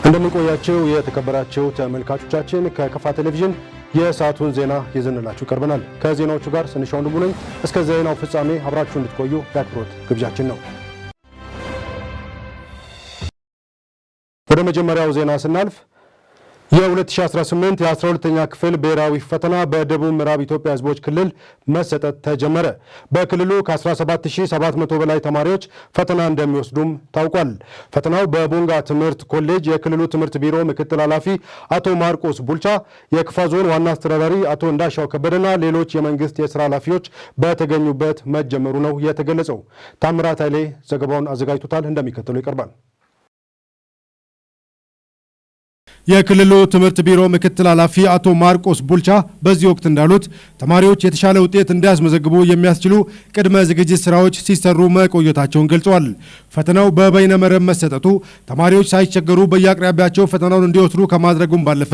እንደምንቆያቸው የተከበራቸው ተመልካቾቻችን ከከፋ ቴሌቪዥን የሰዓቱን ዜና ይዘንላችሁ ቀርበናል። ከዜናዎቹ ጋር ስንሻው ንጉ ነኝ። እስከ ዜናው ፍጻሜ አብራችሁ እንድትቆዩ የአክብሮት ግብዣችን ነው። ወደ መጀመሪያው ዜና ስናልፍ የ2018 የ12ኛ ክፍል ብሔራዊ ፈተና በደቡብ ምዕራብ ኢትዮጵያ ሕዝቦች ክልል መሰጠት ተጀመረ። በክልሉ ከ17700 በላይ ተማሪዎች ፈተና እንደሚወስዱም ታውቋል። ፈተናው በቦንጋ ትምህርት ኮሌጅ የክልሉ ትምህርት ቢሮ ምክትል ኃላፊ አቶ ማርቆስ ቡልቻ፣ የክፋ ዞን ዋና አስተዳዳሪ አቶ እንዳሻው ከበደና ሌሎች የመንግስት የስራ ኃላፊዎች በተገኙበት መጀመሩ ነው የተገለጸው። ታምራት ኃይሌ ዘገባውን አዘጋጅቶታል፣ እንደሚከተለው ይቀርባል። የክልሉ ትምህርት ቢሮ ምክትል ኃላፊ አቶ ማርቆስ ቡልቻ በዚህ ወቅት እንዳሉት ተማሪዎች የተሻለ ውጤት እንዲያስመዘግቡ የሚያስችሉ ቅድመ ዝግጅት ስራዎች ሲሰሩ መቆየታቸውን ገልጸዋል። ፈተናው በበይነ መረብ መሰጠቱ ተማሪዎች ሳይቸገሩ በየአቅራቢያቸው ፈተናውን እንዲወስዱ ከማድረጉም ባለፈ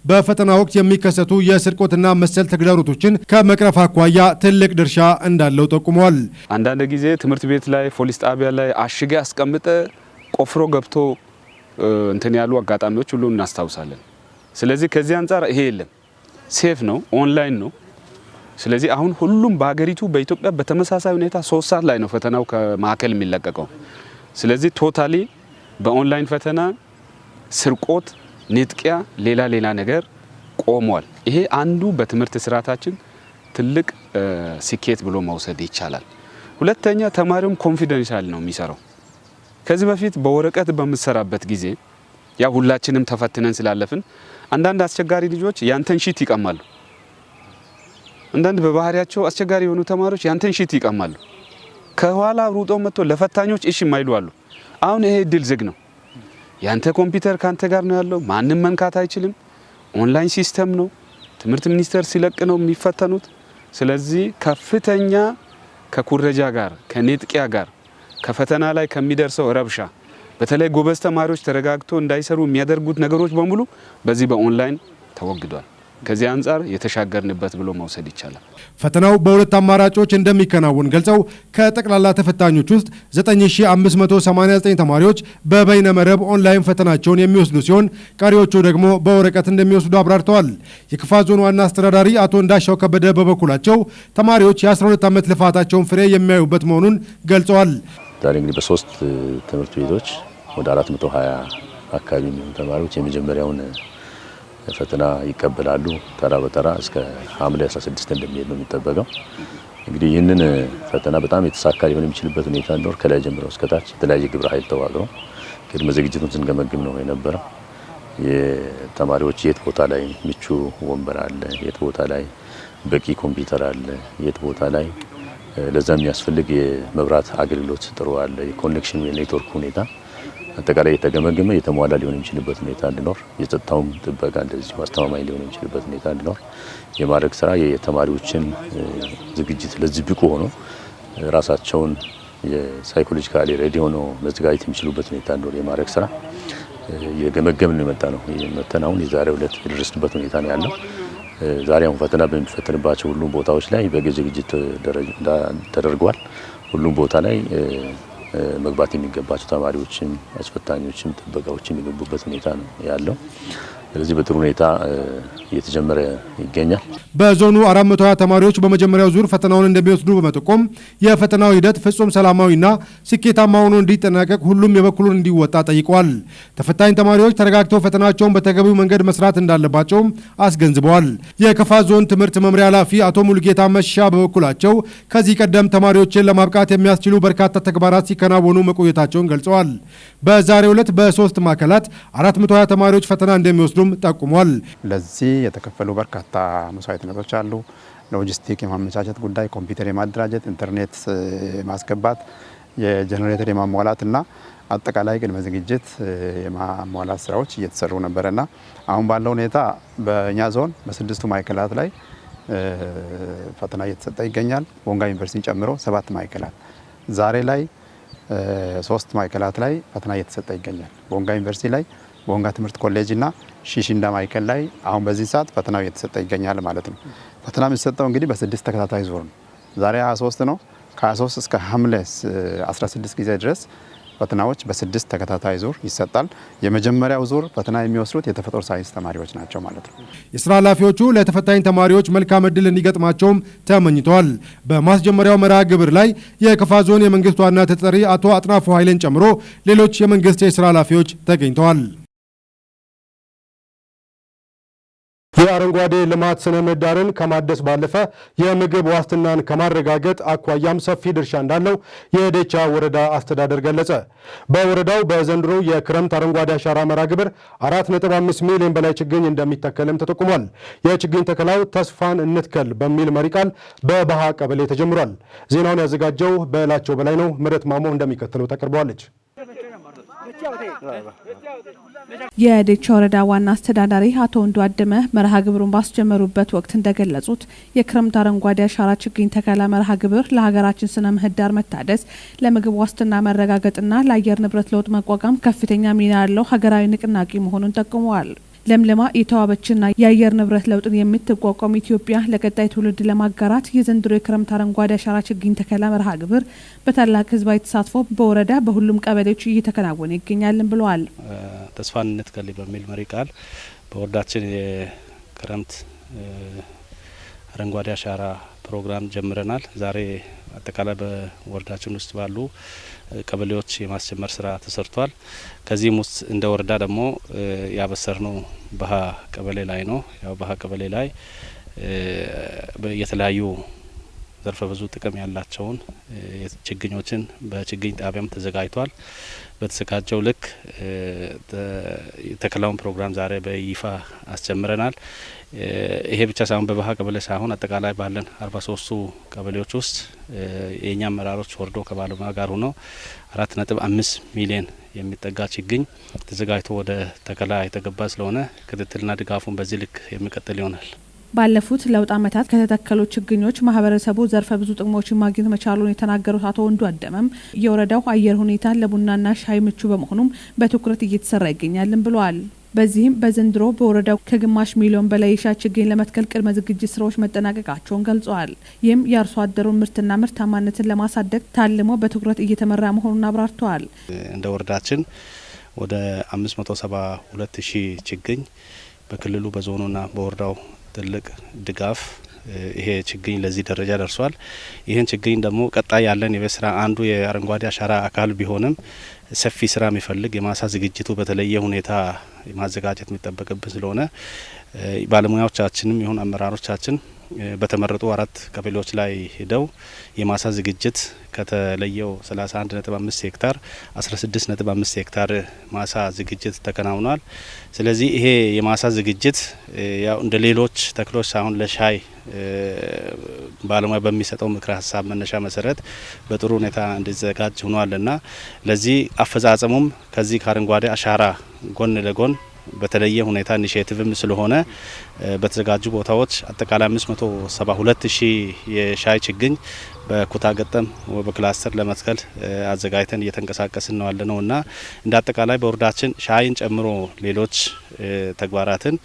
በፈተና ወቅት የሚከሰቱ የስርቆትና መሰል ተግዳሮቶችን ከመቅረፍ አኳያ ትልቅ ድርሻ እንዳለው ጠቁመዋል። አንዳንድ ጊዜ ትምህርት ቤት ላይ ፖሊስ ጣቢያ ላይ አሽገ አስቀምጠ ቆፍሮ ገብቶ እንትን ያሉ አጋጣሚዎች ሁሉ እናስታውሳለን። ስለዚህ ከዚህ አንፃር ይሄ የለም፣ ሴፍ ነው፣ ኦንላይን ነው። ስለዚህ አሁን ሁሉም በሀገሪቱ በኢትዮጵያ በተመሳሳይ ሁኔታ 3 ሰዓት ላይ ነው ፈተናው ከማዕከል የሚለቀቀው። ስለዚህ ቶታሊ በኦንላይን ፈተና ስርቆት፣ ንጥቂያ፣ ሌላ ነገር ቆሟል። ይሄ አንዱ በትምህርት ስርዓታችን ትልቅ ስኬት ብሎ መውሰድ ይቻላል። ሁለተኛ ተማሪውም ኮንፊደንሻል ነው የሚሰራው። ከዚህ በፊት በወረቀት በምሰራበት ጊዜ ያ ሁላችንም ተፈትነን ስላለፍን አንዳንድ አስቸጋሪ ልጆች ያንተን ሺት ይቀማሉ። አንዳንድ በባህሪያቸው አስቸጋሪ የሆኑ ተማሪዎች ያንተን ሺት ይቀማሉ። ከኋላ ሩጦ መጥቶ ለፈታኞች እሺ የማይሉ አሉ። አሁን ይሄ እድል ዝግ ነው። ያንተ ኮምፒውተር ካንተ ጋር ነው ያለው፣ ማንም መንካት አይችልም። ኦንላይን ሲስተም ነው። ትምህርት ሚኒስቴር ሲለቅ ነው የሚፈተኑት። ስለዚህ ከፍተኛ ከኩረጃ ጋር ከንጥቂያ ጋር ከፈተና ላይ ከሚደርሰው ረብሻ በተለይ ጎበዝ ተማሪዎች ተረጋግቶ እንዳይሰሩ የሚያደርጉት ነገሮች በሙሉ በዚህ በኦንላይን ተወግዷል። ከዚህ አንፃር የተሻገርንበት ብሎ መውሰድ ይቻላል። ፈተናው በሁለት አማራጮች እንደሚከናወን ገልጸው ከጠቅላላ ተፈታኞች ውስጥ 9589 ተማሪዎች በበይነ መረብ ኦንላይን ፈተናቸውን የሚወስዱ ሲሆን ቀሪዎቹ ደግሞ በወረቀት እንደሚወስዱ አብራርተዋል። የክፋ ዞን ዋና አስተዳዳሪ አቶ እንዳሻው ከበደ በበኩላቸው ተማሪዎች የ12 ዓመት ልፋታቸውን ፍሬ የሚያዩበት መሆኑን ገልጸዋል። ዛሬ እንግዲህ በ3 ትምህርት ቤቶች ወደ 420 አካባቢ የሚሆኑ ተማሪዎች የመጀመሪያውን ፈተና ይቀበላሉ። ተራ በተራ እስከ ሐምሌ 16 እንደሚሄድ ነው የሚጠበቀው። እንግዲህ ይህንን ፈተና በጣም የተሳካ ሊሆን የሚችልበት ሁኔታ እንዲኖር ከላይ ጀምሮ እስከ ታች የተለያየ ግብረ ኃይል ተዋቅሮ ቅድመ ዝግጅቱን ስንገመግም ነው የነበረው። የተማሪዎች የት ቦታ ላይ ምቹ ወንበር አለ፣ የት ቦታ ላይ በቂ ኮምፒውተር አለ፣ የት ቦታ ላይ ለዛ የሚያስፈልግ የመብራት አገልግሎት ጥሩ አለ፣ የኮኔክሽን የኔትወርክ ሁኔታ አጠቃላይ የተገመገመ የተሟላ ሊሆን የሚችልበት ሁኔታ እንዲኖር፣ የጸጥታውም ጥበቃ እንደዚሁ አስተማማኝ ሊሆን የሚችልበት ሁኔታ እንዲኖር የማድረግ ስራ የተማሪዎችን ዝግጅት ለዚህ ብቁ ሆኖ ራሳቸውን የሳይኮሎጂካሊ ሬዲ ሆኖ መዘጋጀት የሚችሉበት ሁኔታ እንዲኖር የማድረግ ስራ የገመገምን የመጣ ነው። የመተን አሁን የዛሬው ዕለት የደረስንበት ሁኔታ ነው ያለው። ዛሬ አሁን ፈተና በሚፈተንባቸው ሁሉም ቦታዎች ላይ በቂ ዝግጅት ተደርጓል። ሁሉም ቦታ ላይ መግባት የሚገባቸው ተማሪዎችም አስፈታኞችም ጥበቃዎችም የሚገቡበት ሁኔታ ነው ያለው። ስለዚህ በጥሩ ሁኔታ እየተጀመረ ይገኛል። በዞኑ 420 ተማሪዎች በመጀመሪያው ዙር ፈተናውን እንደሚወስዱ በመጠቆም የፈተናው ሂደት ፍጹም ሰላማዊና ስኬታማ ሆኖ እንዲጠናቀቅ ሁሉም የበኩሉን እንዲወጣ ጠይቀዋል። ተፈታኝ ተማሪዎች ተረጋግተው ፈተናቸውን በተገቢው መንገድ መስራት እንዳለባቸውም አስገንዝበዋል። የከፋ ዞን ትምህርት መምሪያ ኃላፊ አቶ ሙሉጌታ መሻ በበኩላቸው ከዚህ ቀደም ተማሪዎችን ለማብቃት የሚያስችሉ በርካታ ተግባራት ሲከናወኑ መቆየታቸውን ገልጸዋል። በዛሬው ዕለት በ3 ማዕከላት 420 ተማሪዎች ፈተና እንደሚወስዱ ጠቁሟል። ለዚህ የተከፈሉ በርካታ መስዋዕትነቶች አሉ። ሎጂስቲክ የማመቻቸት ጉዳይ፣ ኮምፒውተር የማደራጀት፣ ኢንተርኔት የማስገባት፣ የጀነሬተር የማሟላት እና አጠቃላይ ቅድመ ዝግጅት የማሟላት ስራዎች እየተሰሩ ነበርና አሁን ባለው ሁኔታ በእኛ ዞን በ6 ማዕከላት ላይ ፈተና እየተሰጠ ይገኛል። ቦንጋ ዩኒቨርሲቲን ጨምሮ 7 ማዕከላት ዛሬ ላይ 3 ማዕከላት ላይ ፈተና እየተሰጠ ይገኛል። ቦንጋ ዩኒቨርሲቲ ላይ፣ ቦንጋ ትምህርት ኮሌጅ እና ሺሽንዳ ማዕከል ላይ አሁን በዚህ ሰዓት ፈተናው እየተሰጠ ይገኛል ማለት ነው። ፈተና የሚሰጠው እንግዲህ በ6 ተከታታይ ዙር ነው። ዛሬ 23 ነው። ከ23 እስከ ሐምሌ 16 ጊዜ ድረስ ፈተናዎች በ6 ተከታታይ ዙር ይሰጣል። የመጀመሪያው ዙር ፈተና የሚወስዱት የተፈጥሮ ሳይንስ ተማሪዎች ናቸው ማለት ነው። የስራ ኃላፊዎቹ ለተፈታኝ ተማሪዎች መልካም ዕድል እንዲገጥማቸውም ተመኝተዋል። በማስጀመሪያው መርሃ ግብር ላይ የከፋ ዞን የመንግስት ዋና ተጠሪ አቶ አጥናፉ ኃይሌን ጨምሮ ሌሎች የመንግስት የስራ ኃላፊዎች ተገኝተዋል። የአረንጓዴ ልማት ስነ ምህዳርን ከማደስ ባለፈ የምግብ ዋስትናን ከማረጋገጥ አኳያም ሰፊ ድርሻ እንዳለው የዴቻ ወረዳ አስተዳደር ገለጸ። በወረዳው በዘንድሮ የክረምት አረንጓዴ አሻራ መርሃ ግብር 4.5 ሚሊዮን በላይ ችግኝ እንደሚተከልም ተጠቁሟል። የችግኝ ተከላው ተስፋን እንትከል በሚል መሪ ቃል በባሃ ቀበሌ ተጀምሯል። ዜናውን ያዘጋጀው በላቸው በላይ ነው። ምረት ማሞ እንደሚከተለው ታቀርበዋለች። የዴቻ ወረዳ ዋና አስተዳዳሪ አቶ ወንዱ አደመ መርሃ ግብሩን ባስጀመሩበት ወቅት እንደገለጹት የክረምት አረንጓዴ አሻራ ችግኝ ተከላ መርሃ ግብር ለሀገራችን ስነ ምህዳር መታደስ፣ ለምግብ ዋስትና መረጋገጥና ለአየር ንብረት ለውጥ መቋቋም ከፍተኛ ሚና ያለው ሀገራዊ ንቅናቄ መሆኑን ጠቁመዋል። ለምለማ የተዋበችና የአየር ንብረት ለውጥን የምትቋቋም ኢትዮጵያ ለቀጣይ ትውልድ ለማጋራት የዘንድሮ የክረምት አረንጓዴ አሻራ ችግኝ ተከላ መርሃ ግብር በታላቅ ህዝባዊ ተሳትፎ በወረዳ በሁሉም ቀበሌዎች እየተከናወነ ይገኛልን ብለዋል። ተስፋን እንትከል በሚል መሪ ቃል በወረዳችን የክረምት አረንጓዴ አሻራ ፕሮግራም ጀምረናል። ዛሬ አጠቃላይ በወረዳችን ውስጥ ባሉ ቀበሌዎች የማስጀመር ስራ ተሰርቷል። ከዚህም ውስጥ እንደ ወረዳ ደግሞ ያበሰርነው ባሃ ቀበሌ ላይ ነው። ያው ባሃ ቀበሌ ላይ የተለያዩ ዘርፈ ብዙ ጥቅም ያላቸውን ችግኞችን በችግኝ ጣቢያም ተዘጋጅቷል። በተዘጋጀው ልክ የተከላውን ፕሮግራም ዛሬ በይፋ አስጀምረናል። ይሄ ብቻ ሳይሆን በባሃ ቀበሌ ሳይሆን አጠቃላይ ባለን 43ቱ ቀበሌዎች ውስጥ የኛ አመራሮች ወርዶ ከባለሙያ ጋር ሆነው 4.5 ሚሊዮን የሚጠጋ ችግኝ ተዘጋጅቶ ወደ ተከላ የተገባ ስለሆነ ክትትልና ድጋፉን በዚህ ልክ የሚቀጥል ይሆናል። ባለፉት ለውጥ ዓመታት ከተተከሉ ችግኞች ማህበረሰቡ ዘርፈ ብዙ ጥቅሞችን ማግኘት መቻሉን የተናገሩት አቶ ወንዱ አደመም የወረዳው አየር ሁኔታ ለቡናና ሻይ ምቹ በመሆኑም በትኩረት እየተሰራ ይገኛልን ብለዋል። በዚህም በዘንድሮ በወረዳው ከግማሽ ሚሊዮን በላይ የሻይ ችግኝ ለመትከል ቅድመ ዝግጅት ስራዎች መጠናቀቃቸውን ገልጸዋል። ይህም የአርሶ አደሩን ምርትና ምርታማነትን ለማሳደግ ታልሞ በትኩረት እየተመራ መሆኑን አብራርተዋል። እንደ ወረዳችን ወደ 572,000 ችግኝ በክልሉ በዞኑና በወረዳው ትልቅ ድጋፍ ይሄ ችግኝ ለዚህ ደረጃ ደርሷል። ይህን ችግኝ ደግሞ ቀጣይ ያለን የቤት ስራ አንዱ የአረንጓዴ አሻራ አካል ቢሆንም ሰፊ ስራ የሚፈልግ የማሳ ዝግጅቱ በተለየ ሁኔታ ማዘጋጀት የሚጠበቅብን ስለሆነ ባለሙያዎቻችንም ይሁን አመራሮቻችን በተመረጡ 4 ቀበሌዎች ላይ ሄደው የማሳ ዝግጅት ከተለየው 31.5 ሄክታር 16.5 ሄክታር ማሳ ዝግጅት ተከናውኗል። ስለዚህ ይሄ የማሳ ዝግጅት ያው እንደ ሌሎች ተክሎች ሳይሆን ለሻይ ባለሙያ በሚሰጠው ምክረ ሀሳብ መነሻ መሰረት በጥሩ ሁኔታ እንዲዘጋጅ ሆኗልና ለዚህ አፈጻጸሙም ከዚህ ከአረንጓዴ አሻራ ጎን ለጎን በተለየ ሁኔታ ኢኒሼቲቭም ስለሆነ በተዘጋጁ ቦታዎች አጠቃላይ 572,000 የሻይ ችግኝ በኩታ ገጠም በክላስተር ለመትከል አዘጋጅተን እየተንቀሳቀስን ነው ያለነውና እንደ አጠቃላይ በወረዳችን ሻይን ጨምሮ ሌሎች ተግባራትን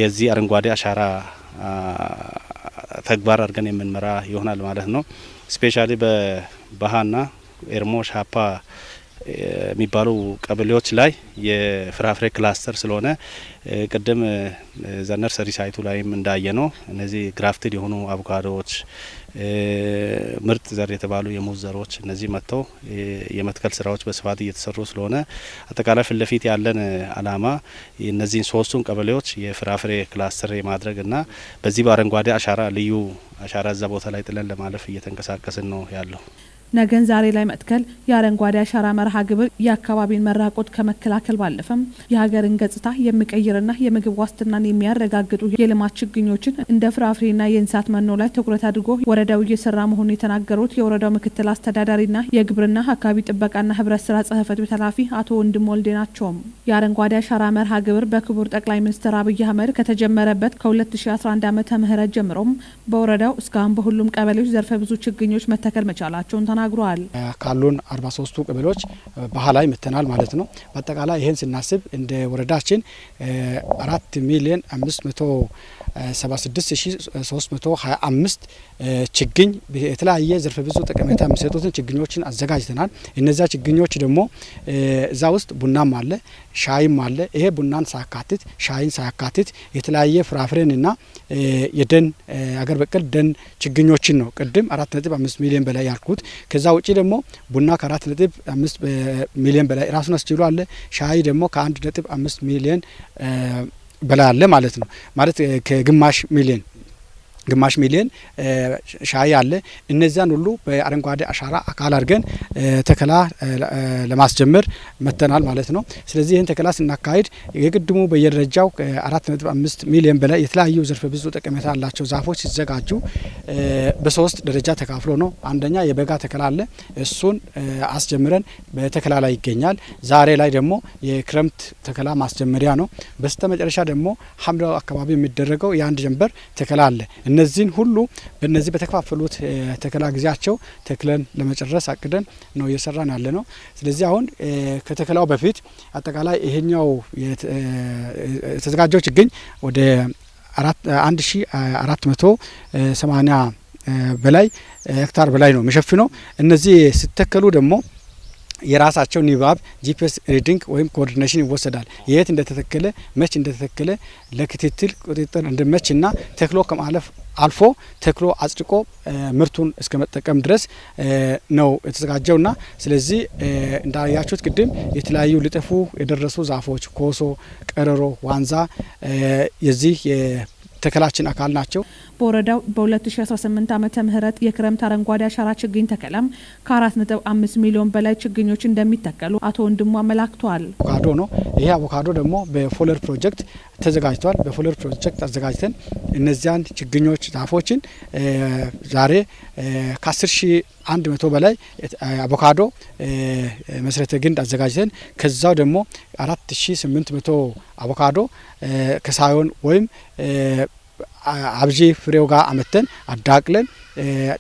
የዚህ አረንጓዴ አሻራ ተግባር አድርገን የምንመራ ይሆናል ማለት ነው። ስፔሻሊ በባሃና ኤርሞ ሻፓ የሚባሉ ቀበሌዎች ላይ የፍራፍሬ ክላስተር ስለሆነ ቅድም ዘነርሰሪ ሳይቱ ላይም እንዳየ ነው እነዚህ ግራፍትድ የሆኑ አቮካዶዎች፣ ምርጥ ዘር የተባሉ የሙዝ ዘሮች እነዚህ መጥተው የመትከል ስራዎች በስፋት እየተሰሩ ስለሆነ አጠቃላይ ፊት ለፊት ያለን አላማ እነዚህን 3ቱን ቀበሌዎች የፍራፍሬ ክላስተር የማድረግና በዚህ በአረንጓዴ አሻራ ልዩ አሻራ እዛ ቦታ ላይ ጥለን ለማለፍ እየተንቀሳቀስን ነው ያለው። ነገን ዛሬ ላይ መትከል የአረንጓዴ አሻራ መርሃ ግብር የአካባቢን መራቆት ከመከላከል ባለፈም የሀገርን ገጽታ የሚቀይርና የምግብ ዋስትናን የሚያረጋግጡ የልማት ችግኞችን እንደ ፍራፍሬና የእንስሳት መኖ ላይ ትኩረት አድርጎ ወረዳው እየሰራ መሆኑን የተናገሩት የወረዳው ምክትል አስተዳዳሪና የግብርና አካባቢ ጥበቃና ህብረት ስራ ጽህፈት ቤት ኃላፊ አቶ ወንድም ወልዴ ናቸው። የአረንጓዴ አሻራ መርሃ ግብር በክቡር ጠቅላይ ሚኒስትር አብይ አህመድ ከተጀመረበት ከ2011 ዓመተ ምህረት ጀምሮም በወረዳው እስካሁን በሁሉም ቀበሌዎች ዘርፈ ብዙ ችግኞች መተከል መቻላቸውን ተናግረዋል። ካሉን 43ቱ ቀበሌዎች ባሃ ላይ መተናል ማለት ነው። በአጠቃላይ ይህን ስናስብ እንደ ወረዳችን 4,500,000 76325 ችግኝ የተለያየ ዘርፈ ብዙ ጠቀሜታ የሚሰጡትን ችግኞችን አዘጋጅተናል። እነዚያ ችግኞች ደግሞ እዛ ውስጥ ቡናም አለ፣ ሻይም አለ። ይሄ ቡናን ሳያካትት ሻይን ሳያካትት የተለያየ ፍራፍሬንና የደን አገር በቀል ደን ችግኞችን ነው ቅድም 4.5 ሚሊዮን በላይ ያልኩት። ከዛ ውጪ ደግሞ ቡና ከ4.5 ሚሊዮን በላይ ራሱን አስችሎ አለ። ሻይ ደግሞ ከ1.5 ሚሊዮን በላይ አለ ማለት ነው። ማለት ከግማሽ ሚሊዮን ሻይ አለ። እነዚያን ሁሉ በአረንጓዴ አሻራ አካል አድርገን ተከላ ለማስጀመር መተናል ማለት ነው። ስለዚህ ይህን ተከላ ስናካሄድ የቅድሙ በየደረጃው 4.5 ሚሊዮን በላይ የተለያዩ ዘርፈ ብዙ ጠቀሜታ ያላቸው ዛፎች ሲዘጋጁ በሶስት ደረጃ ተካፍሎ ነው። አንደኛ የበጋ ተከላ አለ። እሱን አስጀምረን በተከላ ላይ ይገኛል። ዛሬ ላይ ደግሞ የክረምት ተከላ ማስጀመሪያ ነው። በስተመጨረሻ ደግሞ ሐምሌ አካባቢ የሚደረገው የአንድ ጀንበር ተከላ አለ። እነዚህን ሁሉ በእነዚህ በተከፋፈሉት ተከላ ጊዜያቸው ተክለን ለመጨረስ አቅደን ነው እየሰራን ያለ ነው። ስለዚህ አሁን ከተከላው በፊት አጠቃላይ ይሄኛው የተዘጋጀው ችግኝ ወደ 1480 በላይ ሄክታር በላይ ነው የሚሸፍነው። እነዚህ ሲተከሉ ደግሞ የራሳቸው ንባብ ጂፒኤስ ሪዲንግ ወይም ኮኦርዲኔሽን ይወሰዳል። የት እንደተተከለ መች እንደተተከለ ለክትትል ቁጥጥር እንደመችና ተክሎ ከማለፍ አልፎ ተክሎ አጽድቆ ምርቱን እስከ መጠቀም ድረስ ነው የተዘጋጀውና ስለዚህ እንዳያችሁት ቅድም የተለያዩ ሊጠፉ የደረሱ ዛፎች ኮሶ፣ ቀረሮ፣ ዋንዛ የዚህ ተከላችን አካል ናቸው። በወረዳው በ2018 ዓመተ ምህረት የክረምት አረንጓዴ አሻራ ችግኝ ተከላም ከ4.5 ሚሊዮን በላይ ችግኞች እንደሚተከሉ አቶ ወንድሙ አመላክተዋል። አቮካዶ ነው። ይሄ አቮካዶ ደግሞ በፎለር ፕሮጀክት ተዘጋጅቷል። በፎለር ፕሮጀክት አዘጋጅተን እነዚያን ችግኞች ዛፎችን ዛሬ ከ10,100 በላይ አቮካዶ መሰረተ ግንድ አዘጋጅተን ከዛው ደግሞ 4,800 አቮካዶ ከሳዮን ወይም አብጂ ፍሬው ጋር አመተን አዳቅለን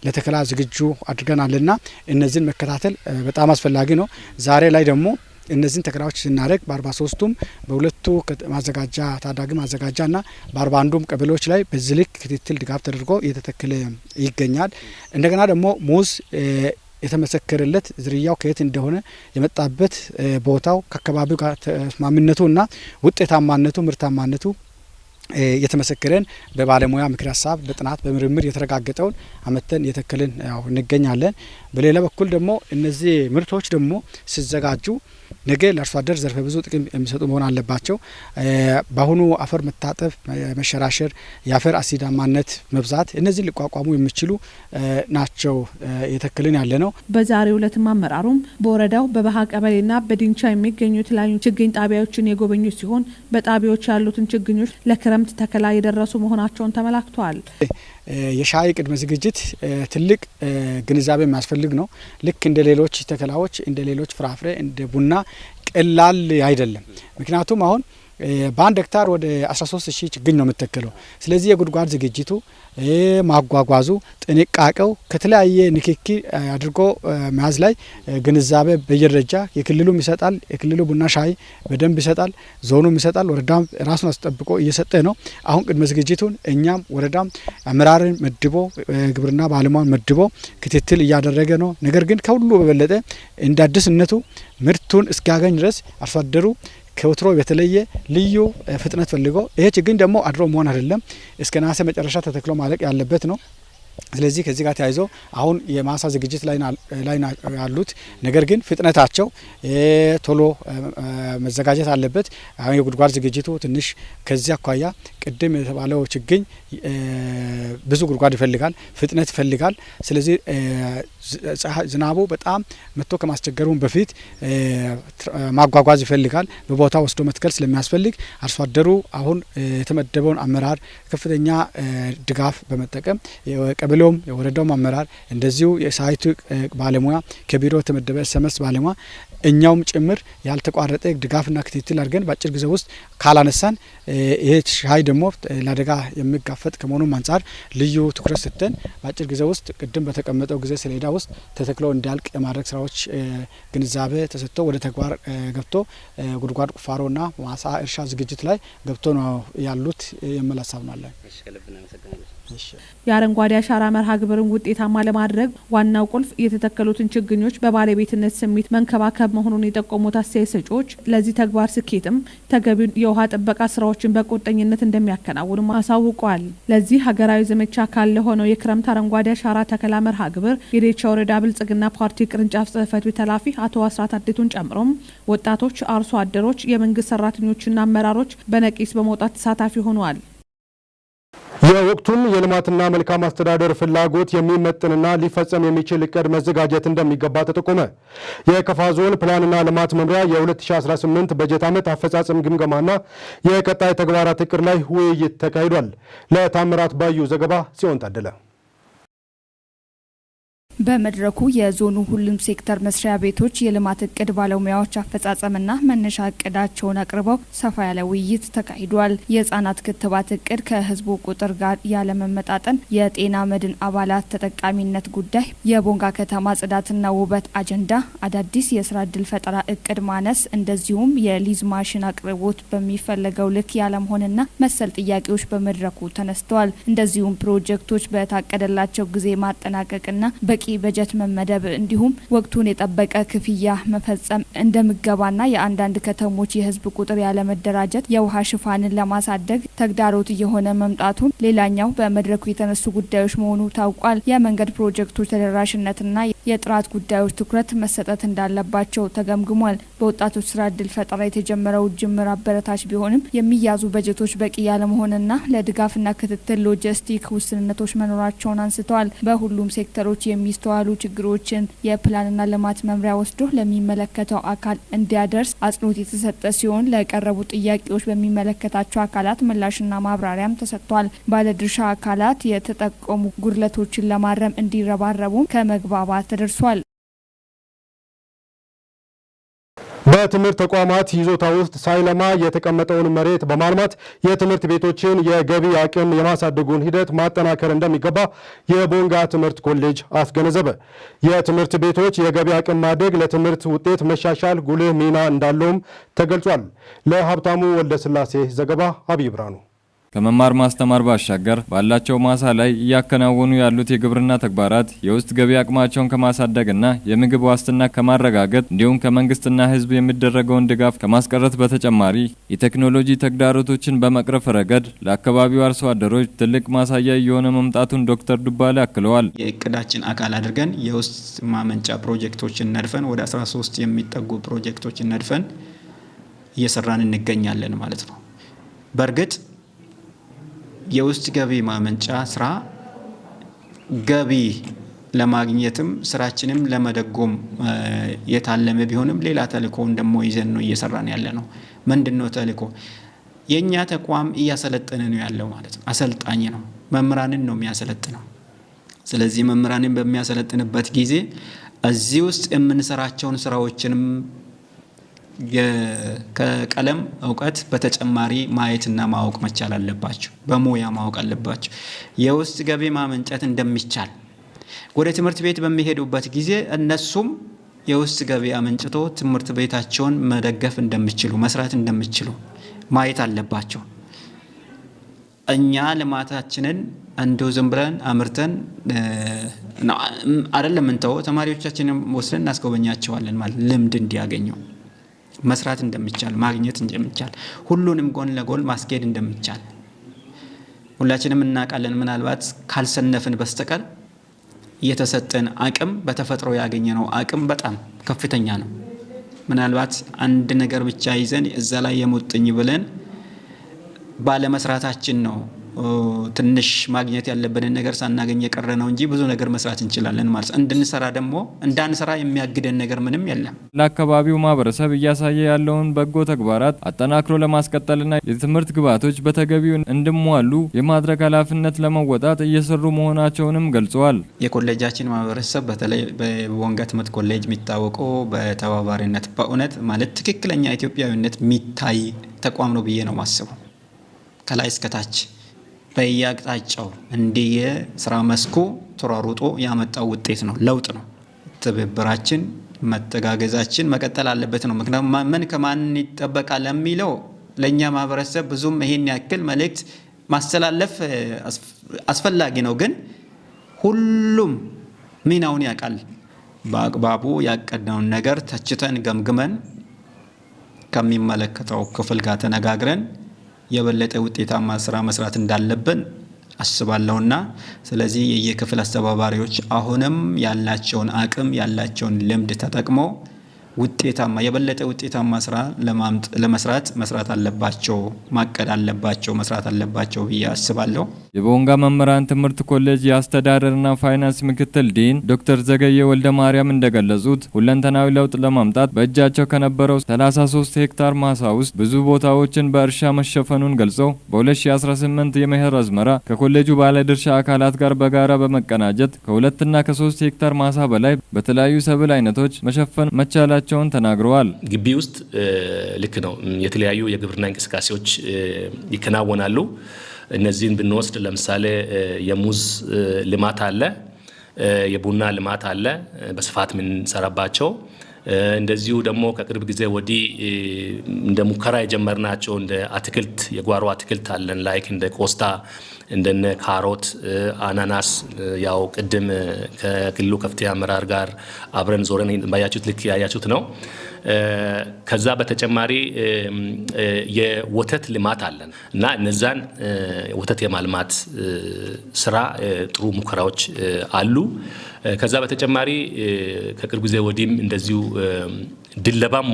ለተከላ ዝግጁ አድርገናልና እነዚህን መከታተል በጣም አስፈላጊ ነው። ዛሬ ላይ ደግሞ እነዚህን ተከላዎች ስናደርግ በ43ቱም በሁለቱ ማዘጋጃ ታዳጊ ማዘጋጃና በ41ዱም ቀበሌዎች ላይ በዚህ ልክ ክትትል ድጋፍ ተደርጎ እየተተከለ ይገኛል። እንደገና ደግሞ ሙዝ የተመሰከረለት ዝርያው ከየት እንደሆነ የመጣበት ቦታው ከአካባቢው ጋር ተስማሚነቱና ውጤታማነቱ ምርታማነቱ የተመሰከረን በባለሙያ ምክር ሀሳብ በጥናት በምርምር የተረጋገጠውን አመተን የተከልን እንገኛለን። በሌላ በኩል ደግሞ እነዚህ ምርቶች ደግሞ ሲዘጋጁ ነገ ለአርሶ አደር ዘርፈ ብዙ ጥቅም የሚሰጡ መሆን አለባቸው። በአሁኑ አፈር መታጠብ፣ መሸራሸር፣ የአፈር አሲዳማነት መብዛት እነዚህን ሊቋቋሙ የሚችሉ ናቸው የተከልን ያለ ነው። በዛሬው ዕለትም አመራሩም በወረዳው በባሃ ቀበሌና በዲንቻ የሚገኙ የተለያዩ ችግኝ ጣቢያዎችን የጎበኙ ሲሆን በጣቢያዎች ያሉትን ችግኞች ለክረምት ተከላ የደረሱ መሆናቸውን ተመላክተዋል። የሻይ ቅድመ ዝግጅት ትልቅ ግንዛቤ የሚያስፈልግ ነው። ልክ እንደ ሌሎች ተከላዎች እንደ ሌሎች ፍራፍሬ እንደ ቡና ቀላል አይደለም። ምክንያቱም አሁን በአንድ ሄክታር ወደ 13,000 ችግኝ ነው የምተከለው። ስለዚህ የጉድጓድ ዝግጅቱ ማጓጓዙ ጥንቃቄው ከተለያየ ንክኪ አድርጎ መያዝ ላይ ግንዛቤ በየደረጃ የክልሉም ይሰጣል። የክልሉ ቡና ሻይ በደንብ ይሰጣል። ዞኑም ይሰጣል። ወረዳም ራሱን አስጠብቆ እየሰጠ ነው። አሁን ቅድመ ዝግጅቱን እኛም ወረዳም አመራርን መድቦ ግብርና ባለሙያን መድቦ ክትትል እያደረገ ነው። ነገር ግን ከሁሉ በበለጠ እንደ አዲስነቱ ምርቱን እስኪያገኝ ድረስ አርሶ አደሩ ከወትሮ በተለየ ልዩ ፍጥነት ፈልጎ ይሄ ችግኝ ደግሞ አድሮ መሆን አይደለም፣ እስከ ነሐሴ መጨረሻ ተተክሎ ማለቅ ያለበት ነው። ስለዚህ ከዚህ ጋር ተያይዞ አሁን የማሳ ዝግጅት ላይ ያሉት ነገር ግን ፍጥነታቸው ቶሎ መዘጋጀት አለበት። አሁን የጉድጓድ ዝግጅቱ ትንሽ ከዚህ አኳያ ቅድም የተባለው ችግኝ ብዙ ጉድጓድ ይፈልጋል፣ ፍጥነት ይፈልጋል። ስለዚህ ዝናቡ በጣም መጥቶ ከማስቸገሩም በፊት ማጓጓዝ ይፈልጋል። በቦታ ወስዶ መትከል ስለሚያስፈልግ አርሶ አደሩ አሁን የተመደበውን አመራር ከፍተኛ ድጋፍ በመጠቀም ቀበሌውም የወረዳውም አመራር እንደዚሁ የሳይቱ ባለሙያ ከቢሮ የተመደበ SMS ባለሙያ እኛውም ጭምር ያልተቋረጠ ድጋፍና ክትትል አድርገን በአጭር ጊዜ ውስጥ ካላነሳን ይሄ ሻይ ደግሞ ለአደጋ የሚጋፈጥ ከመሆኑም አንጻር ልዩ ትኩረት ሰጥተን በአጭር ጊዜ ውስጥ ቅድም በተቀመጠው ጊዜ ሰሌዳ ውስጥ ተተክሎ እንዲያልቅ የማድረግ ስራዎች ግንዛቤ ተሰጥቶ ወደ ተግባር ገብቶ ጉድጓድ ቁፋሮና ማሳ እርሻ ዝግጅት ላይ ገብቶ ነው ያሉት የሚል ሀሳብ ነው አለን። የአረንጓዴ አሻራ መርሃ ግብርን ውጤታማ ለማድረግ ዋናው ቁልፍ የተተከሉትን ችግኞች በባለቤትነት ስሜት መንከባከብ መሆኑን የጠቆሙት አስተያየት ሰጪዎች ለዚህ ተግባር ስኬትም ተገቢውን የውሃ ጥበቃ ስራዎችን በቁርጠኝነት እንደሚያከናውኑ አሳውቀዋል። ለዚህ ሀገራዊ ዘመቻ አካል ለሆነው የክረምት አረንጓዴ አሻራ ተከላ መርሃ ግብር የዴቻ ወረዳ ብልጽግና ፓርቲ ቅርንጫፍ ጽህፈት ቤት ኃላፊ አቶ አስራት አዴቱን ጨምሮም ወጣቶች፣ አርሶ አደሮች፣ የመንግስት ሰራተኞችና አመራሮች በነቂስ በመውጣት ተሳታፊ ሆነዋል። የወቅቱን የልማትና መልካም አስተዳደር ፍላጎት የሚመጥንና ሊፈጸም የሚችል እቅድ መዘጋጀት እንደሚገባ ተጠቆመ። የከፋ ዞን ፕላንና ልማት መምሪያ የ2018 በጀት ዓመት አፈጻጸም ግምገማና የቀጣይ ተግባራት እቅድ ላይ ውይይት ተካሂዷል። ለታምራት ባዩ ዘገባ ሲሆን ታደለ። በመድረኩ የዞኑ ሁሉም ሴክተር መስሪያ ቤቶች የልማት እቅድ ባለሙያዎች አፈጻጸምና መነሻ እቅዳቸውን አቅርበው ሰፋ ያለ ውይይት ተካሂዷል። የህጻናት ክትባት እቅድ ከህዝቡ ቁጥር ጋር ያለመመጣጠን፣ የጤና መድን አባላት ተጠቃሚነት ጉዳይ፣ የቦንጋ ከተማ ጽዳትና ውበት አጀንዳ፣ አዳዲስ የስራ እድል ፈጠራ እቅድ ማነስ፣ እንደዚሁም የሊዝ ማሽን አቅርቦት በሚፈለገው ልክ ያለመሆንና መሰል ጥያቄዎች በመድረኩ ተነስተዋል። እንደዚሁም ፕሮጀክቶች በታቀደላቸው ጊዜ ማጠናቀቅና በቂ በጀት መመደብ እንዲሁም ወቅቱን የጠበቀ ክፍያ መፈጸም እንደ ምገባና የአንዳንድ ከተሞች የህዝብ ቁጥር ያለመደራጀት የውሃ ሽፋንን ለማሳደግ ተግዳሮት እየሆነ መምጣቱን ሌላኛው በመድረኩ የተነሱ ጉዳዮች መሆኑ ታውቋል። የመንገድ ፕሮጀክቶች ተደራሽነትና የጥራት ጉዳዮች ትኩረት መሰጠት እንዳለባቸው ተገምግሟል። በወጣቶች ስራ እድል ፈጠራ የተጀመረው ጅምር አበረታች ቢሆንም የሚያዙ በጀቶች በቂ ያለመሆንና ለድጋፍና ክትትል ሎጂስቲክ ውስንነቶች መኖራቸውን አንስተዋል። በሁሉም ሴክተሮች የሚስተዋሉ ችግሮችን የፕላንና ልማት መምሪያ ወስዶ ለሚመለከተው አካል እንዲያደርስ አጽንኦት የተሰጠ ሲሆን ለቀረቡ ጥያቄዎች በሚመለከታቸው አካላት ምላሽና ማብራሪያም ተሰጥቷል። ባለድርሻ አካላት የተጠቆሙ ጉድለቶችን ለማረም እንዲረባረቡ ከመግባባት ተደርሷል። በትምህርት ተቋማት ይዞታ ውስጥ ሳይለማ የተቀመጠውን መሬት በማልማት የትምህርት ቤቶችን የገቢ አቅም የማሳደጉን ሂደት ማጠናከር እንደሚገባ የቦንጋ ትምህርት ኮሌጅ አስገነዘበ። የትምህርት ቤቶች የገቢ አቅም ማደግ ለትምህርት ውጤት መሻሻል ጉልህ ሚና እንዳለውም ተገልጿል። ለሀብታሙ ወልደስላሴ ዘገባ አብይ ብርሃኑ። ከመማር ማስተማር ባሻገር ባላቸው ማሳ ላይ እያከናወኑ ያሉት የግብርና ተግባራት የውስጥ ገቢ አቅማቸውን ከማሳደግና የምግብ ዋስትና ከማረጋገጥ እንዲሁም ከመንግስትና ሕዝብ የሚደረገውን ድጋፍ ከማስቀረት በተጨማሪ የቴክኖሎጂ ተግዳሮቶችን በመቅረፍ ረገድ ለአካባቢው አርሶ አደሮች ትልቅ ማሳያ እየሆነ መምጣቱን ዶክተር ዱባሌ አክለዋል። የእቅዳችን አካል አድርገን የውስጥ ማመንጫ ፕሮጀክቶችን ነድፈን ወደ 13 የሚጠጉ ፕሮጀክቶችን ነድፈን እየሰራን እንገኛለን ማለት ነው። በእርግጥ የውስጥ ገቢ ማመንጫ ስራ ገቢ ለማግኘትም ስራችንም ለመደጎም የታለመ ቢሆንም ሌላ ተልእኮን ደግሞ ይዘን ነው እየሰራን ያለ ነው። ምንድነው ተልእኮ? የኛ ተቋም እያሰለጠነ ነው ያለው ማለት ነው። አሰልጣኝ ነው፣ መምህራንን ነው የሚያሰለጥነው። ስለዚህ መምህራንን በሚያሰለጥንበት ጊዜ እዚህ ውስጥ የምንሰራቸውን ስራዎችንም ከቀለም እውቀት በተጨማሪ ማየትና ማወቅ መቻል አለባቸው። በሙያ ማወቅ አለባቸው። የውስጥ ገቢ ማመንጨት እንደሚቻል ወደ ትምህርት ቤት በሚሄዱበት ጊዜ እነሱም የውስጥ ገቢ አመንጭቶ ትምህርት ቤታቸውን መደገፍ እንደሚችሉ መስራት እንደሚችሉ ማየት አለባቸው። እኛ ልማታችንን እንደው ዝም ብለን አምርተን አይደለም እንተው፣ ተማሪዎቻችንን ወስደን እናስጎበኛቸዋለን ማለት ልምድ እንዲያገኘው መስራት እንደሚቻል ማግኘት እንደሚቻል ሁሉንም ጎን ለጎን ማስኬድ እንደሚቻል ሁላችንም እናውቃለን። ምናልባት ካልሰነፍን በስተቀር የተሰጠን አቅም በተፈጥሮ ያገኘነው አቅም በጣም ከፍተኛ ነው። ምናልባት አንድ ነገር ብቻ ይዘን እዛ ላይ የሙጥኝ ብለን ባለመስራታችን ነው ትንሽ ማግኘት ያለብንን ነገር ሳናገኝ የቀረ ነው እንጂ ብዙ ነገር መስራት እንችላለን ማለት ነው። እንድንሰራ ደግሞ እንዳንሰራ የሚያግደን ነገር ምንም የለም። ለአካባቢው ማህበረሰብ እያሳየ ያለውን በጎ ተግባራት አጠናክሮ ለማስቀጠልና የትምህርት ግብዓቶች በተገቢው እንዲሟሉ የማድረግ ኃላፊነት ለመወጣት እየሰሩ መሆናቸውንም ገልጸዋል። የኮሌጃችን ማህበረሰብ በተለይ በቦንጋ ትምህርት ኮሌጅ የሚታወቀው በተባባሪነት በእውነት ማለት ትክክለኛ ኢትዮጵያዊነት የሚታይ ተቋም ነው ብዬ ነው ማስበው። ከላይ እስከታች በየአቅጣጫው እንደየ ስራ መስኩ ተሯሩጦ ያመጣው ውጤት ነው፣ ለውጥ ነው። ትብብራችን መተጋገዛችን መቀጠል አለበት ነው። ምክንያቱም ምን ከማን ይጠበቃል የሚለው ለኛ ማህበረሰብ ብዙም ይሄን ያክል መልእክት ማስተላለፍ አስፈላጊ ነው፣ ግን ሁሉም ሚናውን ያውቃል። በአግባቡ ያቀድነውን ነገር ተችተን ገምግመን ከሚመለከተው ክፍል ጋር ተነጋግረን የበለጠ ውጤታማ ስራ መስራት እንዳለብን አስባለሁና ስለዚህ የየክፍል አስተባባሪዎች አሁንም ያላቸውን አቅም ያላቸውን ልምድ ተጠቅመው ውጤታማ የበለጠ ውጤታማ ስራ ለመስራት አለባቸው፣ ማቀድ አለባቸው፣ መስራት አለባቸው ብዬ አስባለሁ። የቦንጋ መምህራን ትምህርት ኮሌጅ የአስተዳደርና ፋይናንስ ምክትል ዲን ዶክተር ዘገየ ወልደ ማርያም እንደገለጹት ሁለንተናዊ ለውጥ ለማምጣት በእጃቸው ከነበረው 33 ሄክታር ማሳ ውስጥ ብዙ ቦታዎችን በእርሻ መሸፈኑን ገልጸው በ2018 የመኸር አዝመራ ከኮሌጁ ባለድርሻ አካላት ጋር በጋራ በመቀናጀት ከ2 እና ከ3 ሄክታር ማሳ በላይ በተለያዩ ሰብል አይነቶች መሸፈን መቻላቸው ተናግረዋል። ግቢ ውስጥ ልክ ነው የተለያዩ የግብርና እንቅስቃሴዎች ይከናወናሉ። እነዚህን ብንወስድ ለምሳሌ የሙዝ ልማት አለ፣ የቡና ልማት አለ በስፋት የምንሰራባቸው። እንደዚሁ ደግሞ ከቅርብ ጊዜ ወዲህ እንደ ሙከራ የጀመርናቸው እንደ አትክልት የጓሮ አትክልት አለን ላይክ እንደ ቆስታ እንደነ ካሮት፣ አናናስ ያው ቅድም ከክልሉ ከፍተኛ አመራር ጋር አብረን ዞረን ባያችሁት ልክ ያያችሁት ነው። ከዛ በተጨማሪ የወተት ልማት አለን እና እነዛን ወተት የማልማት ስራ ጥሩ ሙከራዎች አሉ። ከዛ በተጨማሪ ከቅርብ ጊዜ ወዲህም እንደዚሁ ድለባም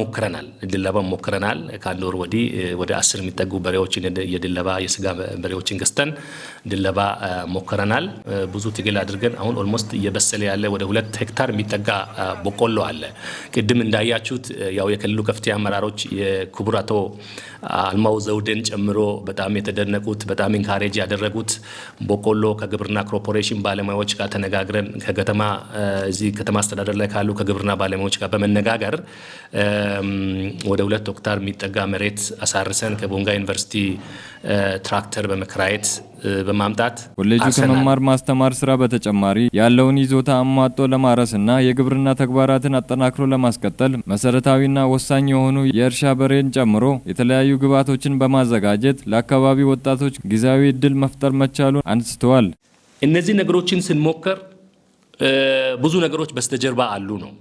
ሞክረናል። ከአንድ ወር ወዲህ ወደ 10 የሚጠጉ በሬዎችን የድለባ የስጋ በሬዎችን ገዝተን ድለባ ሞክረናል። ብዙ ትግል አድርገን አሁን ኦልሞስት እየበሰለ ያለ ወደ 2 ሄክታር የሚጠጋ በቆሎ አለ። ቅድም እንዳያችሁት ያው የክልሉ ከፍተኛ አመራሮች የክቡር አቶ አልማው ዘውዴን ጨምሮ በጣም የተደነቁት በጣም ኢንካሬጅ ያደረጉት በቆሎ ከግብርና ኮርፖሬሽን ባለሙያዎች ጋር ተነጋግረን ከከተማ እዚህ ከተማ አስተዳደር ላይ ካሉ ከግብርና ባለሙያዎች ጋር በመነጋገር ወደ 2 ሄክታር የሚጠጋ መሬት አሳርሰን ከቦንጋ ዩኒቨርሲቲ ትራክተር በመከራየት በማምጣት ኮሌጁ ከመማር ማስተማር ስራ በተጨማሪ ያለውን ይዞታ አሟጦ ለማረስና የግብርና ተግባራትን አጠናክሮ ለማስቀጠል መሰረታዊና ወሳኝ የሆኑ የእርሻ በሬን ጨምሮ የተለያዩ ግብዓቶችን በማዘጋጀት ለአካባቢ ወጣቶች ጊዜያዊ እድል መፍጠር መቻሉን አንስተዋል። እነዚህ ነገሮችን ስንሞክር ብዙ ነገሮች በስተጀርባ አሉ ነው።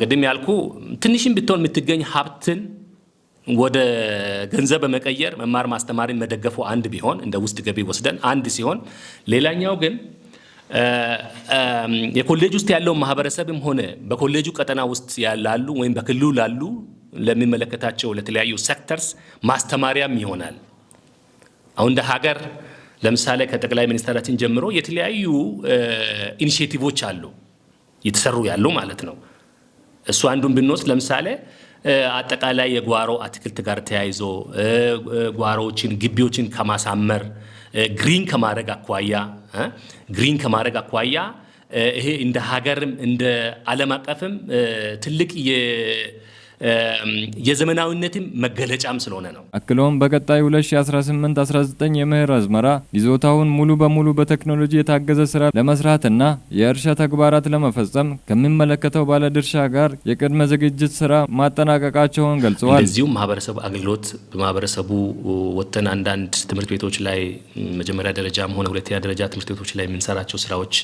ቅድም ያልኩ ትንሽም ብትሆን የምትገኝ ሀብትን ወደ ገንዘብ በመቀየር መማር ማስተማርን መደገፉ አንድ ቢሆን እንደ ውስጥ ገቢ ወስደን አንድ ሲሆን፣ ሌላኛው ግን የኮሌጅ ውስጥ ያለው ማህበረሰብም ሆነ በኮሌጁ ቀጠና ውስጥ ያላሉ ወይም በክልሉ ላሉ ለሚመለከታቸው ለተለያዩ ሴክተርስ ማስተማሪያም ይሆናል። አሁን እንደ ሀገር ለምሳሌ ከጠቅላይ ሚኒስትራችን ጀምሮ የተለያዩ ኢኒሼቲቮች አሉ እየተሰሩ ያሉ ማለት ነው። እሱ አንዱን ብንወስድ ለምሳሌ አጠቃላይ የጓሮ አትክልት ጋር ተያይዞ ጓሮዎችን ግቢዎችን ከማሳመር ግሪን ከማድረግ አኳያ ይሄ እንደ ሀገርም እንደ ዓለም አቀፍም ትልቅ የዘመናዊነትም መገለጫም ስለሆነ ነው። አክለውም በቀጣይ 2018-19 የመኸር አዝመራ ይዞታውን ሙሉ በሙሉ በቴክኖሎጂ የታገዘ ስራ ለመስራትና የእርሻ ተግባራት ለመፈጸም ከሚመለከተው ባለድርሻ ጋር የቅድመ ዝግጅት ስራ ማጠናቀቃቸውን ገልጸዋል። እንደዚሁም ማህበረሰቡ አገልግሎት በማህበረሰቡ ወጥተን አንዳንድ ትምህርት ቤቶች ላይ መጀመሪያ ደረጃም ሆነ ሁለተኛ ደረጃ ትምህርት ቤቶች ላይ የምንሰራቸው ስራዎች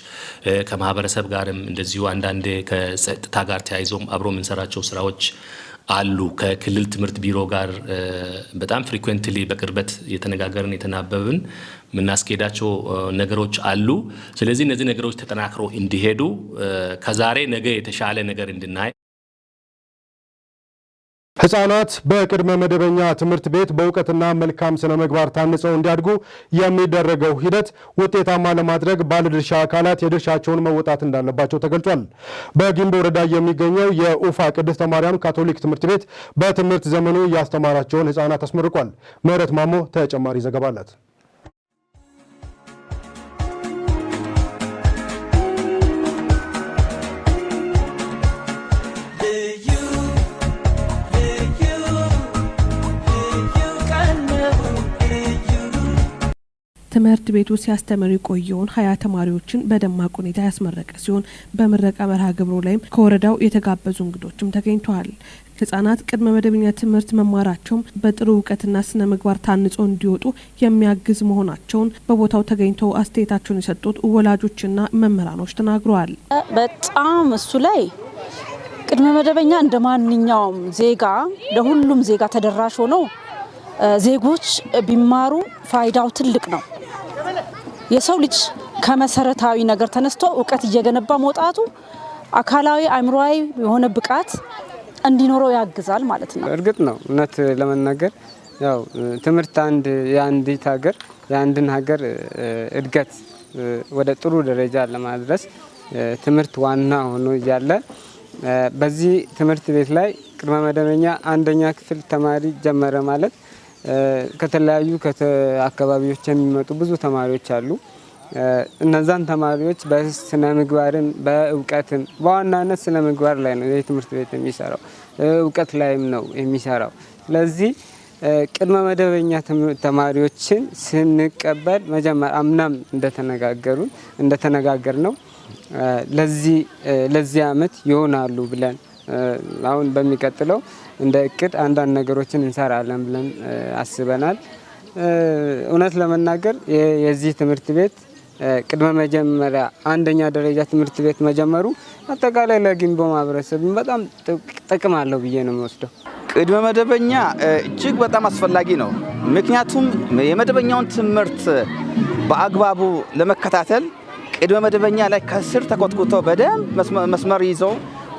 ከማህበረሰብ ጋርም እንደዚሁ አንዳንድ ከጸጥታ ጋር ተያይዞም አብሮ የምንሰራቸው ስራዎች አሉ። ከክልል ትምህርት ቢሮ ጋር በጣም ፍሪኩዌንትሊ በቅርበት የተነጋገርን የተናበብን የምናስኬዳቸው ነገሮች አሉ። ስለዚህ እነዚህ ነገሮች ተጠናክሮ እንዲሄዱ ከዛሬ ነገ የተሻለ ነገር እንድናይ ህጻናት በቅድመ መደበኛ ትምህርት ቤት በእውቀትና መልካም ስነ ምግባር ታንጸው እንዲያድጉ የሚደረገው ሂደት ውጤታማ ለማድረግ ባለድርሻ አካላት የድርሻቸውን መወጣት እንዳለባቸው ተገልጿል። በጊምቦ ወረዳ የሚገኘው የኡፋ ቅድስተ ማርያም ካቶሊክ ትምህርት ቤት በትምህርት ዘመኑ ያስተማራቸውን ህጻናት አስመርቋል። ምህረት ማሞ ተጨማሪ ዘገባ አላት። ትምህርት ቤቱ ሲያስተምር የቆየውን 20 ተማሪዎችን በደማቅ ሁኔታ ያስመረቀ ሲሆን በምረቃ መርሃ ግብሩ ላይም ከወረዳው የተጋበዙ እንግዶችም ተገኝተዋል። ህጻናት ቅድመ መደበኛ ትምህርት መማራቸውም በጥሩ እውቀትና ስነ ምግባር ታንጾ እንዲወጡ የሚያግዝ መሆናቸውን በቦታው ተገኝተው አስተያየታቸውን የሰጡት ወላጆችና መምህራኖች ተናግረዋል። በጣም እሱ ላይ ቅድመ መደበኛ እንደ ማንኛውም ዜጋ ለሁሉም ዜጋ ተደራሽ ሆኖ ዜጎች ቢማሩ ፋይዳው ትልቅ ነው። የሰው ልጅ ከመሰረታዊ ነገር ተነስቶ እውቀት እየገነባ መውጣቱ አካላዊ አእምሮአዊ የሆነ ብቃት እንዲኖረው ያግዛል ማለት ነው። እርግጥ ነው እውነት ለመናገር ያው ትምህርት የአንድን ሀገር እድገት ወደ ጥሩ ደረጃ ለማድረስ ትምህርት ዋና ሆኖ እያለ በዚህ ትምህርት ቤት ላይ ቅድመ መደበኛ አንደኛ ክፍል ተማሪ ጀመረ ማለት ከተለያዩ አካባቢዎች የሚመጡ ብዙ ተማሪዎች አሉ። እነዛን ተማሪዎች በስነ ምግባርም በእውቀትም በዋናነት ስነ ምግባር ላይ ነው የትምህርት ቤት የሚሰራው፣ እውቀት ላይም ነው የሚሰራው። ስለዚህ ቅድመ መደበኛ ተማሪዎችን ስንቀበል መጀመሪያ አምናም እንደተነጋገር ነው ለዚህ አመት ይሆናሉ ብለን አሁን በሚቀጥለው እንደ እቅድ አንዳንድ ነገሮችን እንሰራለን ብለን አስበናል። እውነት ለመናገር የዚህ ትምህርት ቤት ቅድመ መጀመሪያ አንደኛ ደረጃ ትምህርት ቤት መጀመሩ አጠቃላይ ለጊምቦ ማህበረሰብ በጣም ጥቅም አለው ብዬ ነው የምወስደው። ቅድመ መደበኛ እጅግ በጣም አስፈላጊ ነው። ምክንያቱም የመደበኛውን ትምህርት በአግባቡ ለመከታተል ቅድመ መደበኛ ላይ ከስር ተኮትኩቶ በደንብ መስመር ይዘው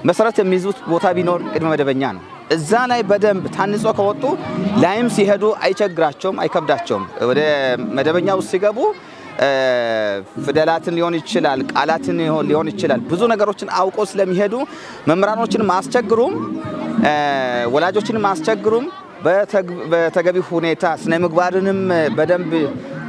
መሰረት የሚይዙት ቦታ ቢኖር ቅድመ መደበኛ ነው። እዛ ላይ በደንብ ታንጾ ከወጡ ላይም ሲሄዱ አይቸግራቸውም፣ አይከብዳቸውም። ወደ መደበኛ ውስጥ ሲገቡ ፊደላትን ሊሆን ይችላል፣ ቃላትን ሊሆን ይችላል፣ ብዙ ነገሮችን አውቆ ስለሚሄዱ መምህራኖችን ማስቸግሩም ወላጆችን ማስቸግሩም በተገቢ ሁኔታ ስነ ምግባርንም በደንብ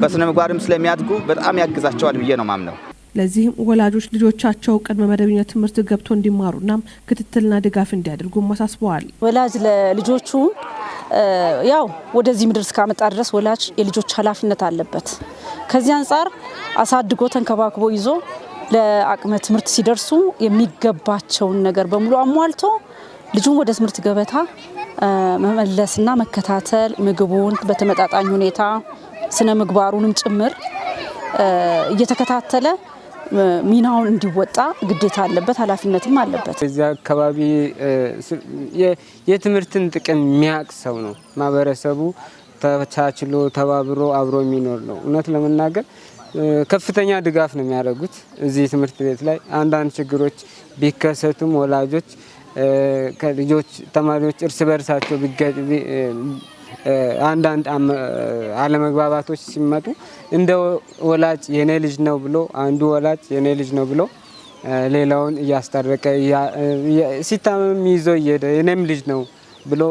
በስነ ምግባርም ስለሚያድጉ በጣም ያግዛቸዋል ብዬ ነው ማምነው። ለዚህም ወላጆች ልጆቻቸው ቅድመ መደበኛ ትምህርት ገብቶ እንዲማሩና ክትትልና ድጋፍ እንዲያደርጉ አሳስበዋል። ወላጅ ለልጆቹ ያው ወደዚህ ምድር እስካመጣ ድረስ ወላጅ የልጆች ኃላፊነት አለበት። ከዚህ አንጻር አሳድጎ ተንከባክቦ ይዞ ለአቅመ ትምህርት ሲደርሱ የሚገባቸውን ነገር በሙሉ አሟልቶ ልጁን ወደ ትምህርት ገበታ መመለስና መከታተል፣ ምግቡን በተመጣጣኝ ሁኔታ ስነ ምግባሩንም ጭምር እየተከታተለ ሚናውን እንዲወጣ ግዴታ አለበት፣ ኃላፊነትም አለበት። እዚያ አካባቢ የትምህርትን ጥቅም የሚያውቅ ሰው ነው። ማህበረሰቡ ተቻችሎ ተባብሮ አብሮ የሚኖር ነው። እውነት ለመናገር ከፍተኛ ድጋፍ ነው የሚያደርጉት። እዚህ ትምህርት ቤት ላይ አንዳንድ ችግሮች ቢከሰቱም ወላጆች ከልጆች ተማሪዎች እርስ በርሳቸው አንዳንድ አለመግባባቶች ሲመጡ እንደ ወላጅ የኔ ልጅ ነው ብሎ አንዱ ወላጅ የኔ ልጅ ነው ብሎ ሌላውን እያስታረቀ ሲታመም ይዞ እየሄደ የኔም ልጅ ነው ብሎ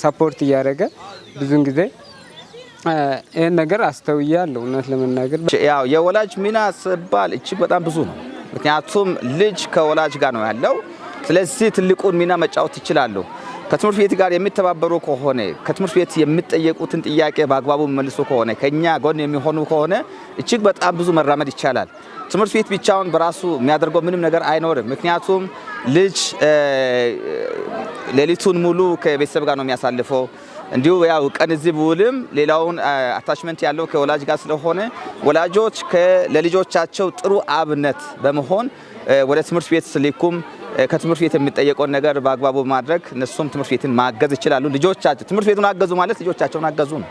ሰፖርት እያደረገ ብዙን ጊዜ ይህን ነገር አስተውያለሁ። እውነት ለመናገር ያው የወላጅ ሚና ሲባል እጅግ በጣም ብዙ ነው። ምክንያቱም ልጅ ከወላጅ ጋር ነው ያለው። ስለዚህ ትልቁን ሚና መጫወት ይችላሉ። ከትምህርት ቤት ጋር የሚተባበሩ ከሆነ ከትምህርት ቤት የሚጠየቁትን ጥያቄ በአግባቡ መልሶ ከሆነ ከኛ ጎን የሚሆኑ ከሆነ እጅግ በጣም ብዙ መራመድ ይቻላል። ትምህርት ቤት ብቻውን በራሱ የሚያደርገው ምንም ነገር አይኖርም። ምክንያቱም ልጅ ሌሊቱን ሙሉ ከቤተሰብ ጋር ነው የሚያሳልፈው። እንዲሁ ያው ቀን እዚህ ብውልም ሌላውን አታችመንት ያለው ከወላጅ ጋር ስለሆነ ወላጆች ለልጆቻቸው ጥሩ አብነት በመሆን ወደ ትምህርት ቤት ስልኩም ከትምህርት ቤት የሚጠየቀውን ነገር በአግባቡ ማድረግ እነሱም ትምህርት ቤትን ማገዝ ይችላሉ። ልጆቻቸው ትምህርት ቤቱን አገዙ ማለት ልጆቻቸውን አገዙ ነው።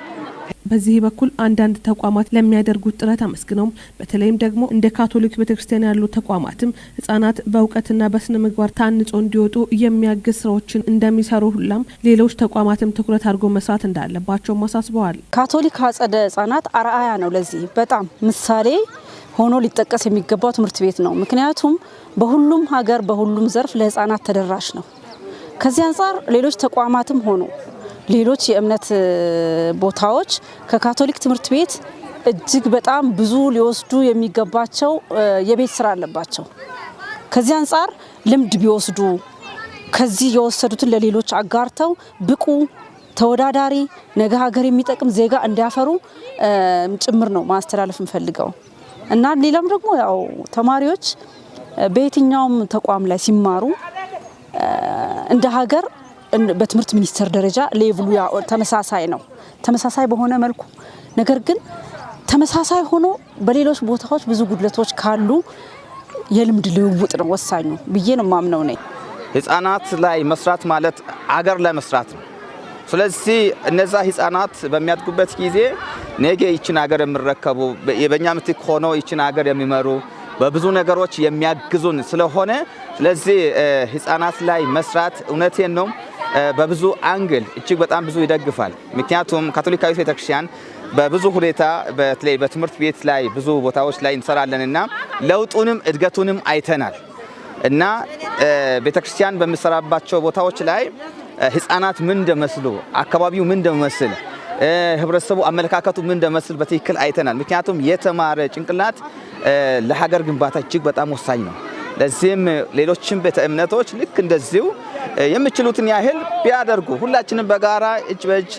በዚህ በኩል አንዳንድ ተቋማት ለሚያደርጉት ጥረት አመስግነው በተለይም ደግሞ እንደ ካቶሊክ ቤተክርስቲያን ያሉ ተቋማትም ህጻናት በእውቀትና በስነ ምግባር ታንጾ እንዲወጡ የሚያግዝ ስራዎችን እንደሚሰሩ ሁላም ሌሎች ተቋማትም ትኩረት አድርጎ መስራት እንዳለባቸው ማሳስበዋል። ካቶሊክ አጸደ ህጻናት አርአያ ነው። ለዚህ በጣም ምሳሌ ሆኖ ሊጠቀስ የሚገባው ትምህርት ቤት ነው። ምክንያቱም በሁሉም ሀገር በሁሉም ዘርፍ ለህጻናት ተደራሽ ነው። ከዚህ አንፃር ሌሎች ተቋማትም ሆኖ ሌሎች የእምነት ቦታዎች ከካቶሊክ ትምህርት ቤት እጅግ በጣም ብዙ ሊወስዱ የሚገባቸው የቤት ስራ አለባቸው። ከዚህ አንፃር ልምድ ቢወስዱ ከዚህ የወሰዱትን ለሌሎች አጋርተው ብቁ ተወዳዳሪ ነገ ሀገር የሚጠቅም ዜጋ እንዲያፈሩ ጭምር ነው ማስተላለፍ እንፈልገው እና ሌላም ደግሞ ያው ተማሪዎች በየትኛውም ተቋም ላይ ሲማሩ እንደ ሀገር በትምህርት ሚኒስቴር ደረጃ ሌቭሉ ተመሳሳይ ነው። ተመሳሳይ በሆነ መልኩ ነገር ግን ተመሳሳይ ሆኖ በሌሎች ቦታዎች ብዙ ጉድለቶች ካሉ የልምድ ልውውጥ ነው ወሳኙ ብዬ ነው ማምነው ነኝ። ህፃናት ላይ መስራት ማለት አገር ላይ መስራት ነው። ስለዚህ እነዛ ህፃናት በሚያድጉበት ጊዜ ነገ ይችን ሀገር የሚረከቡ የበኛ ምትክ ሆነው ይችን ሀገር የሚመሩ በብዙ ነገሮች የሚያግዙን ስለሆነ ስለዚህ ህፃናት ላይ መስራት እውነቴን ነው በብዙ አንግል እጅግ በጣም ብዙ ይደግፋል። ምክንያቱም ካቶሊካዊት ቤተክርስቲያን በብዙ ሁኔታ በተለይ በትምህርት ቤት ላይ ብዙ ቦታዎች ላይ እንሰራለንና ለውጡንም እድገቱንም አይተናል እና ቤተክርስቲያን በሚሰራባቸው ቦታዎች ላይ ህፃናት ምን እንደመስሉ አካባቢው ምን እንደመስል ህብረተሰቡ አመለካከቱ ምን እንደመስል በትክክል አይተናል። ምክንያቱም የተማረ ጭንቅላት ለሀገር ግንባታ እጅግ በጣም ወሳኝ ነው። ለዚህም ሌሎችም ቤተ እምነቶች ልክ እንደዚሁ የሚችሉትን ያህል ቢያደርጉ ሁላችንም በጋራ እጅ ለእጅ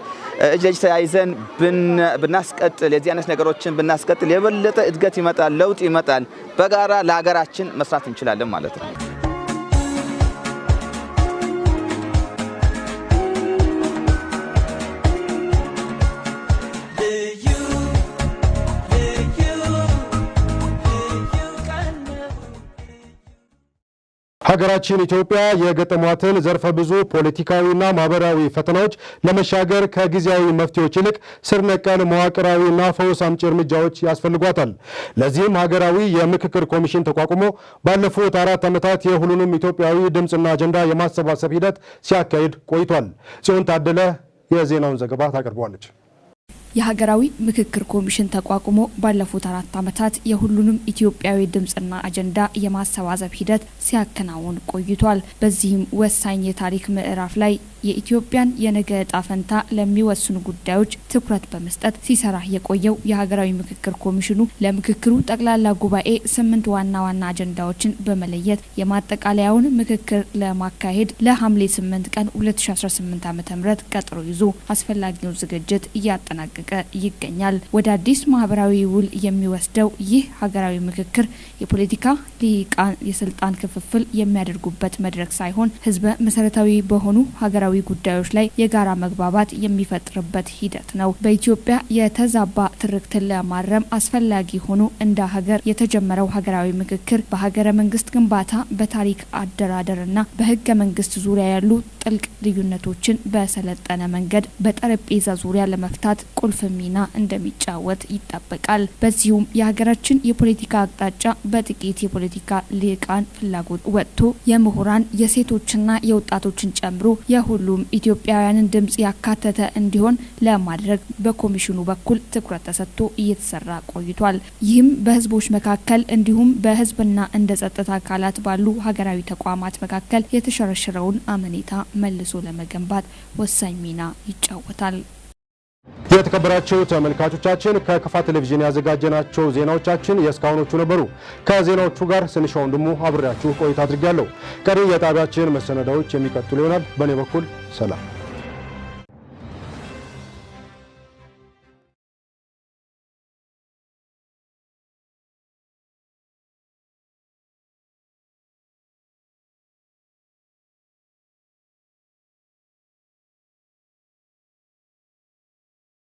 ተያይዘን ብናስቀጥል የዚህ አይነት ነገሮችን ብናስቀጥል የበለጠ እድገት ይመጣል፣ ለውጥ ይመጣል። በጋራ ለሀገራችን መስራት እንችላለን ማለት ነው። ሀገራችን ኢትዮጵያ የገጠሟትን ዘርፈ ብዙ ፖለቲካዊና ማህበራዊ ፈተናዎች ለመሻገር ከጊዜያዊ መፍትሄዎች ይልቅ ስር ነቀል መዋቅራዊና ፈውስ አምጪ እርምጃዎች ያስፈልጓታል። ለዚህም ሀገራዊ የምክክር ኮሚሽን ተቋቁሞ ባለፉት 4 ዓመታት የሁሉንም ኢትዮጵያዊ ድምፅና አጀንዳ የማሰባሰብ ሂደት ሲያካሂድ ቆይቷል። ጽዮን ታደለ የዜናውን ዘገባ ታቀርበዋለች። የሀገራዊ ምክክር ኮሚሽን ተቋቁሞ ባለፉት 4 ዓመታት የሁሉንም ኢትዮጵያዊ ድምፅና አጀንዳ የማሰባሰብ ሂደት ሲያከናውን ቆይቷል። በዚህም ወሳኝ የታሪክ ምዕራፍ ላይ የኢትዮጵያን የነገ ዕጣ ፈንታ ለሚወስኑ ጉዳዮች ትኩረት በመስጠት ሲሰራ የቆየው የሀገራዊ ምክክር ኮሚሽኑ ለምክክሩ ጠቅላላ ጉባኤ 8 ዋና ዋና አጀንዳዎችን በመለየት የማጠቃለያውን ምክክር ለማካሄድ ለሐምሌ 8 ቀን 2018 ዓ.ም ቀጠሮ ይዞ አስፈላጊውን ዝግጅት እያጠናቀቀ ይገኛል። ወደ አዲስ ማህበራዊ ውል የሚወስደው ይህ ሀገራዊ ምክክር የፖለቲካ ሊቃን የስልጣን ክፍፍል የሚያደርጉበት መድረክ ሳይሆን ህዝበ መሰረታዊ በሆኑ ሀገራዊ ጉዳዮች ላይ የጋራ መግባባት የሚፈጥርበት ሂደት ነው። በኢትዮጵያ የተዛባ ትርክትን ለማረም አስፈላጊ ሆኖ እንደ ሀገር የተጀመረው ሀገራዊ ምክክር በሀገረ መንግስት ግንባታ፣ በታሪክ አደራደርና በህገ መንግስት ዙሪያ ያሉ ጥልቅ ልዩነቶችን በሰለጠነ መንገድ በጠረጴዛ ዙሪያ ለመፍታት ቁልፍ ሚና እንደሚጫወት ይጠበቃል። በዚሁም የሀገራችን የፖለቲካ አቅጣጫ በጥቂት የፖለቲካ ሊቃን ፍላጎት ወጥቶ የምሁራን የሴቶችና የወጣቶችን ጨምሮ የሁሉም ኢትዮጵያውያንን ድምጽ ያካተተ እንዲሆን ለማድረግ በኮሚሽኑ በኩል ትኩረት ተሰጥቶ እየተሰራ ቆይቷል። ይህም በህዝቦች መካከል እንዲሁም በህዝብና እንደ ጸጥታ አካላት ባሉ ሀገራዊ ተቋማት መካከል የተሸረሸረውን አመኔታ መልሶ ለመገንባት ወሳኝ ሚና ይጫወታል። የተከበራችሁ ተመልካቾቻችን ከክፋት ቴሌቪዥን ያዘጋጀናቸው ዜናዎቻችን የእስካሁኖቹ ነበሩ። ከዜናዎቹ ጋር ስንሻው ወንድሙ አብሬያችሁ ቆይታ አድርጌያለሁ። ቀሪ የጣቢያችን መሰናዳዎች የሚቀጥሉ ይሆናል። በእኔ በኩል ሰላም።